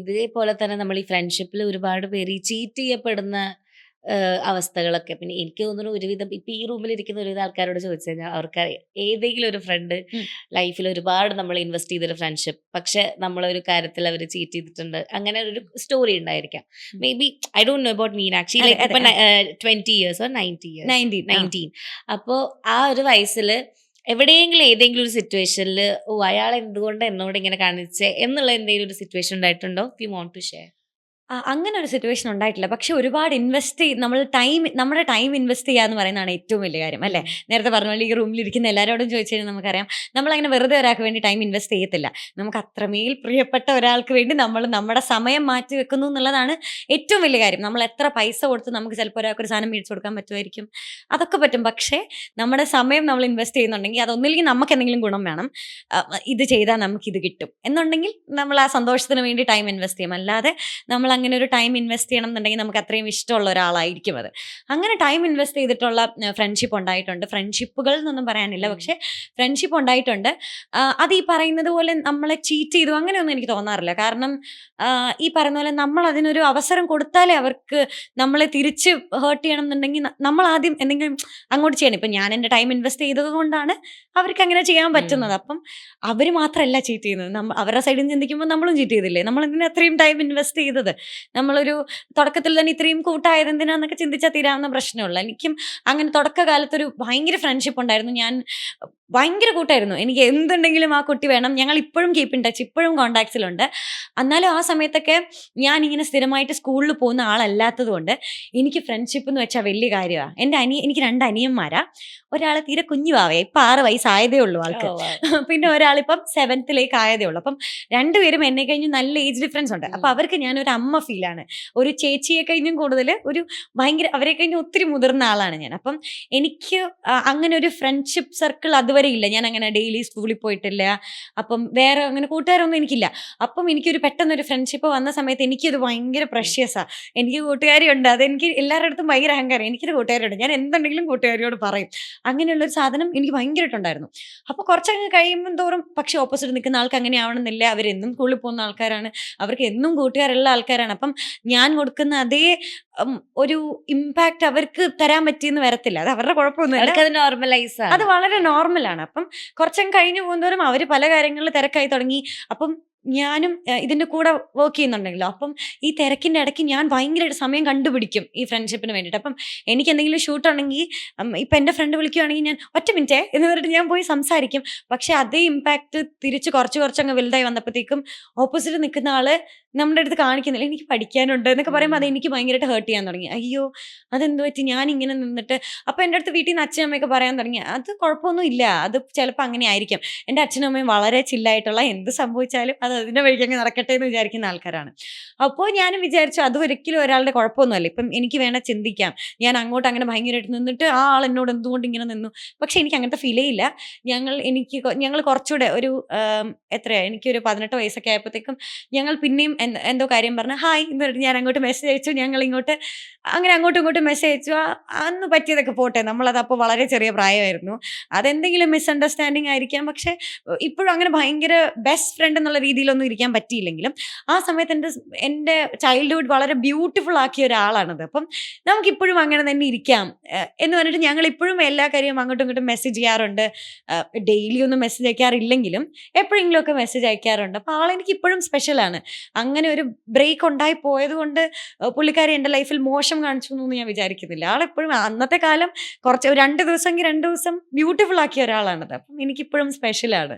ഇതേപോലെ തന്നെ നമ്മൾ ഈ ഫ്രണ്ട്ഷിപ്പിൽ ഒരുപാട് പേര് ഈ ചീറ്റ് ചെയ്യപ്പെടുന്ന അവസ്ഥകളൊക്കെ പിന്നെ എനിക്ക് തോന്നുന്നു ഒരുവിധം ഇപ്പൊ ഈ റൂമിൽ ഇരിക്കുന്ന ഒരുവിധം ആൾക്കാരോട് ചോദിച്ചു കഴിഞ്ഞാൽ അവർക്കറിയാം ഏതെങ്കിലും ഒരു ഫ്രണ്ട് ഉം. ലൈഫിൽ ഒരുപാട് നമ്മൾ ഇൻവെസ്റ്റ് ചെയ്തൊരു ഫ്രണ്ട്ഷിപ്പ് പക്ഷെ നമ്മളൊരു കാര്യത്തിൽ അവർ ചീറ്റ് ചെയ്തിട്ടുണ്ട് അങ്ങനെ ഒരു സ്റ്റോറി ഉണ്ടായിരിക്കാം ഉം. May be I don't know about mean actually അതെ, ലൈക്ക് അതെ. ഇപ്പൊ 20 years or 90 years 19. 19 അപ്പോൾ ആ ഒരു വയസ്സിൽ എവിടെയെങ്കിലും ഏതെങ്കിലും ഒരു സിറ്റുവേഷനിൽ ഓ അയാൾ എന്തുകൊണ്ട് എന്നോട് ഇങ്ങനെ കാണിച്ചേ എന്നുള്ള എന്തെങ്കിലും ഒരു സിറ്റുവേഷൻ ഉണ്ടായിട്ടുണ്ടോ യു വോണ്ട് ടു ഷെയർ അങ്ങനെ ഒരു സിറ്റുവേഷൻ ഉണ്ടായിട്ടില്ല. പക്ഷെ ഒരുപാട് നമ്മുടെ ടൈം ഇൻവെസ്റ്റ് ചെയ്യുക എന്ന് പറയുന്നതാണ് ഏറ്റവും വലിയ കാര്യം അല്ലേ? നേരത്തെ പറഞ്ഞ പോലെ ഈ റൂമിലിരിക്കുന്ന എല്ലാവരോടും ചോദിച്ചു കഴിഞ്ഞാൽ നമുക്കറിയാം, നമ്മളങ്ങനെ വെറുതെ ഒരാൾക്ക് വേണ്ടി ടൈം ഇൻവെസ്റ്റ് ചെയ്യത്തില്ല. നമുക്ക് അത്രമേൽ പ്രിയപ്പെട്ട ഒരാൾക്ക് വേണ്ടി നമ്മൾ നമ്മുടെ സമയം മാറ്റി വെക്കുന്നു എന്നുള്ളതാണ് ഏറ്റവും വലിയ കാര്യം. നമ്മൾ എത്ര പൈസ കൊടുത്ത് നമുക്ക് ചിലപ്പോൾ ഒരാൾക്ക് ഒരു സാധനം മേടിച്ചു കൊടുക്കാൻ പറ്റുമായിരിക്കും, അതൊക്കെ പറ്റും. പക്ഷേ നമ്മുടെ സമയം നമ്മൾ ഇൻവെസ്റ്റ് ചെയ്യുന്നുണ്ടെങ്കിൽ അതൊന്നില്ലെങ്കിൽ നമുക്ക് എന്തെങ്കിലും ഗുണം വേണം, ഇത് ചെയ്താൽ നമുക്കിത് കിട്ടും എന്നുണ്ടെങ്കിൽ നമ്മൾ ആ സന്തോഷത്തിന് വേണ്ടി ടൈം ഇൻവെസ്റ്റ് ചെയ്യും. അല്ലാതെ നമ്മൾ അങ്ങനെ ഒരു ടൈം ഇൻവെസ്റ്റ് ചെയ്യണം എന്നുണ്ടെങ്കിൽ നമുക്ക് അത്രയും ഇഷ്ടമുള്ള ഒരാളായിരിക്കും അത്. അങ്ങനെ ടൈം ഇൻവെസ്റ്റ് ചെയ്തിട്ടുള്ള ഫ്രണ്ട്ഷിപ്പ് ഉണ്ടായിട്ടുണ്ട്. ഫ്രണ്ട്ഷിപ്പുകൾ എന്നൊന്നും പറയാനില്ല, പക്ഷെ ഫ്രണ്ട്ഷിപ്പ് ഉണ്ടായിട്ടുണ്ട്. അത് ഈ പറയുന്നത് പോലെ നമ്മളെ ചീറ്റ് ചെയ്തു അങ്ങനെയൊന്നും എനിക്ക് തോന്നാറില്ല. കാരണം ഈ പറയുന്ന പോലെ നമ്മൾ അതിനൊരു അവസരം കൊടുത്താലേ അവർക്ക് നമ്മളെ തിരിച്ച് ഹേർട്ട് ചെയ്യണം എന്നുണ്ടെങ്കിൽ നമ്മൾ ആദ്യം എന്തെങ്കിലും അങ്ങോട്ട് ചെയ്യണം. ഇപ്പം ഞാൻ എൻ്റെ ടൈം ഇൻവെസ്റ്റ് ചെയ്തത് കൊണ്ടാണ് അവർക്ക് അങ്ങനെ ചെയ്യാൻ പറ്റുന്നത്. അപ്പം അവർ മാത്രമല്ല ചീറ്റ് ചെയ്യുന്നത്, അവരുടെ സൈഡിൽ നിന്ന് ചിന്തിക്കുമ്പോൾ നമ്മളും ചീറ്റ് ചെയ്തില്ലേ? നമ്മൾ എന്തിനാ അത്രയും ടൈം ഇൻവെസ്റ്റ് ചെയ്തത്? നമ്മളൊരു തുടക്കത്തിൽ തന്നെ ഇത്രയും കൂട്ടായത് എന്തിനാന്നൊക്കെ ചിന്തിച്ചാൽ തീരാവുന്ന പ്രശ്നമുള്ളൂ. എനിക്കും അങ്ങനെ തുടക്കകാലത്തൊരു ഭയങ്കര ഫ്രണ്ട്ഷിപ്പ് ഉണ്ടായിരുന്നു. ഞാൻ ഭയങ്കര കൂട്ടായിരുന്നു. എനിക്ക് എന്തുണ്ടെങ്കിലും ആ കുട്ടി വേണം. ഞങ്ങൾ ഇപ്പോഴും കീപ്പ് ഇൻ ടച്ച്, ഇപ്പോഴും കോൺടാക്ട്സിലുണ്ട്. എന്നാലും ആ സമയത്തൊക്കെ ഞാൻ ഇങ്ങനെ സ്ഥിരമായിട്ട് സ്കൂളിൽ പോകുന്ന ആളല്ലാത്തത് കൊണ്ട് എനിക്ക് ഫ്രണ്ട്ഷിപ്പ് എന്ന് വെച്ചാൽ വലിയ കാര്യമാണ്. എനിക്ക് 2 അനിയന്മാരാ. ഒരാൾ തീരെ കുഞ്ഞു പാവേ, ഇപ്പം 6 വയസ്സായതേ ഉള്ളൂ ആൾക്ക്. പിന്നെ ഒരാളിപ്പം 7th ആയതേ ഉള്ളൂ. അപ്പം രണ്ടുപേരും എന്നെ കഴിഞ്ഞ് നല്ല ഏജ് ഡിഫറൻസ് ഉണ്ട്. അപ്പം അവർക്ക് ഞാനൊരു അമ്മ ഫീലാണ്. ഒരു ചേച്ചിയെ കഴിഞ്ഞും കൂടുതൽ ഒരു ഭയങ്കര അവരെ കഴിഞ്ഞ് ഒത്തിരി മുതിർന്ന ആളാണ് ഞാൻ. അപ്പം എനിക്ക് അങ്ങനെ ഒരു ഫ്രണ്ട്ഷിപ്പ് സർക്കിൾ അതുവരെ ഇല്ല. ഞാൻ അങ്ങനെ ഡെയിലി സ്കൂളിൽ പോയിട്ടില്ല. അപ്പം വേറെ അങ്ങനെ കൂട്ടുകാരൊന്നും എനിക്കില്ല. അപ്പം എനിക്കൊരു പെട്ടെന്നൊരു ഫ്രണ്ട്ഷിപ്പ് വന്ന സമയത്ത് എനിക്കത് ഭയങ്കര പ്രഷ്യസാണ്. എനിക്ക് കൂട്ടുകാരിയുണ്ട്, അതെനിക്ക് എല്ലാവരുടെ അടുത്തും ഭയങ്കര അഹങ്കാരം. എനിക്കൊരു കൂട്ടുകാരിയുണ്ട്, ഞാൻ എന്തുണ്ടെങ്കിലും കൂട്ടുകാരിയോട് പറയും. അങ്ങനെയുള്ളൊരു സാധനം എനിക്ക് ഭയങ്കരമായിട്ടുണ്ടായിരുന്നു. അപ്പോൾ കുറച്ചങ്ങ് കഴിയുമ്പോൾ തോറും പക്ഷെ ഓപ്പോസിറ്റ് നിൽക്കുന്ന ആൾക്ക് അങ്ങനെ ആവണമെന്നില്ല. അവരെന്നും സ്കൂളിൽ പോകുന്ന ആൾക്കാരാണ്, അവർക്ക് എന്നും കൂട്ടുകാരുള്ള ആൾക്കാരാണ്. അപ്പം ഞാൻ കൊടുക്കുന്ന അതേ ഒരു ഇമ്പാക്റ്റ് അവർക്ക് തരാൻ പറ്റിയെന്ന് വരത്തില്ല. അത് അവരുടെ കുഴപ്പമൊന്നുമില്ല, നോർമലൈസ് അത് വളരെ നോർമലാണ്. അപ്പം കുറച്ചങ്ങ് കഴിഞ്ഞു പോകുന്നതോറും അവർ പല കാര്യങ്ങളിൽ തിരക്കായി തുടങ്ങി. അപ്പം ഞാനും ഇതിന്റെ കൂടെ വർക്ക് ചെയ്യുന്നുണ്ടെങ്കിലോ, അപ്പം ഈ തിരക്കിന്റെ ഇടയ്ക്ക് ഞാൻ ഭയങ്കരമായിട്ട് സമയം കണ്ടുപിടിക്കും ഈ ഫ്രണ്ട്ഷിപ്പിന് വേണ്ടിയിട്ട്. അപ്പം എനിക്ക് എന്തെങ്കിലും ഷൂട്ട് ഉണ്ടെങ്കിൽ ഇപ്പം എൻ്റെ ഫ്രണ്ട് വിളിക്കുകയാണെങ്കിൽ ഞാൻ 1 മിനിറ്റ് എന്ന് പറഞ്ഞിട്ട് ഞാൻ പോയി സംസാരിക്കും. പക്ഷെ അതേ ഇമ്പാക്റ്റ് തിരിച്ച് കുറച്ചങ്ങ് വലുതായി വന്നപ്പോഴത്തേക്കും ഓപ്പോസിറ്റ് നിൽക്കുന്ന ആള് നമ്മുടെ അടുത്ത് കാണിക്കുന്നില്ല. എനിക്ക് പഠിക്കാനുണ്ട് എന്നൊക്കെ പറയുമ്പോൾ അത് എനിക്ക് ഭയങ്കരമായിട്ട് ഹേർട്ട് ചെയ്യാൻ തുടങ്ങി. അയ്യോ അതെന്ത് പറ്റി, ഞാൻ ഇങ്ങനെ നിന്നിട്ട്. അപ്പം എൻ്റെ അടുത്ത് വീട്ടിൽ നിന്ന് അച്ഛനും അമ്മയൊക്കെ പറയാൻ തുടങ്ങി, അത് കുഴപ്പമൊന്നും ഇല്ല, അത് ചിലപ്പോൾ അങ്ങനെ ആയിരിക്കും. എൻ്റെ അച്ഛനും അമ്മയും വളരെ ചില്ലായിട്ടുള്ള, എന്ത് സംഭവിച്ചാലും അത് അതിൻ്റെ വഴിക്കങ്ങ് നടക്കട്ടെ എന്ന് വിചാരിക്കുന്ന ആൾക്കാരാണ്. അപ്പോൾ ഞാനും വിചാരിച്ചു അത് ഒരിക്കലും ഒരാളുടെ കുഴപ്പമൊന്നുമല്ല. ഇപ്പം എനിക്ക് വേണേൽ ചിന്തിക്കാം, ഞാൻ അങ്ങോട്ട് അങ്ങനെ ഭയങ്കരമായിട്ട് നിന്നിട്ട് ആ ആൾ എന്നോട് എന്തുകൊണ്ട് ഇങ്ങനെ നിന്നു. പക്ഷെ എനിക്ക് അങ്ങനത്തെ ഫീലേ ഇല്ല. ഞങ്ങൾ കുറച്ചുകൂടെ ഒരു എത്രയാണ്, എനിക്കൊരു 18 വയസ്സൊക്കെ ആയപ്പോഴത്തേക്കും ഞങ്ങൾ പിന്നെയും എന്തോ കാര്യം പറഞ്ഞ് ഹായ് എന്ന് പറഞ്ഞിട്ട് ഞാൻ അങ്ങോട്ട് മെസ്സേജ് അയച്ചു. ഞങ്ങൾ ഇങ്ങോട്ട് അങ്ങനെ അങ്ങോട്ടും ഇങ്ങോട്ടും മെസ്സേജ് അയച്ചു. അന്ന് പറ്റിയതൊക്കെ പോട്ടെ, നമ്മളത് അപ്പോൾ വളരെ ചെറിയ പ്രായമായിരുന്നു. അതെന്തെങ്കിലും മിസ്അണ്ടർസ്റ്റാൻഡിങ് ആയിരിക്കാം. പക്ഷെ ഇപ്പോഴും അങ്ങനെ ഭയങ്കര ബെസ്റ്റ് ഫ്രണ്ട് എന്നുള്ള രീതിയിലൊന്നും ഇരിക്കാൻ പറ്റിയില്ലെങ്കിലും ആ സമയത്ത് എൻ്റെ ചൈൽഡ്ഹുഡ് വളരെ ബ്യൂട്ടിഫുൾ ആക്കിയ ഒരാളാണത്. അപ്പം നമുക്കിപ്പോഴും അങ്ങനെ തന്നെ ഇരിക്കാം എന്ന് പറഞ്ഞിട്ട് ഞങ്ങൾ ഇപ്പോഴും എല്ലാ കാര്യവും അങ്ങോട്ടും ഇങ്ങോട്ടും മെസ്സേജ് ചെയ്യാറുണ്ട്. ഡെയിലി ഒന്നും മെസ്സേജ് അയക്കാറില്ലെങ്കിലും എപ്പോഴെങ്കിലും ഒക്കെ മെസ്സേജ് അയക്കാറുണ്ട്. അപ്പോൾ ആളെനിക്ക് ഇപ്പോഴും സ്പെഷ്യലാണ്. അങ്ങനെ ഒരു ബ്രേക്ക് ഉണ്ടായി പോയത് കൊണ്ട് പുള്ളിക്കാരി എൻ്റെ ലൈഫിൽ മോശം കാണിച്ചു എന്നൊന്നും ഞാൻ വിചാരിക്കുന്നില്ല. ആളെപ്പോഴും അന്നത്തെ കാലം കുറച്ച് 2 ദിവസമെങ്കിൽ 2 ദിവസം ബ്യൂട്ടിഫുൾ ആക്കിയ ഒരാളാണത്. അപ്പം എനിക്കിപ്പോഴും സ്പെഷ്യലാണ്.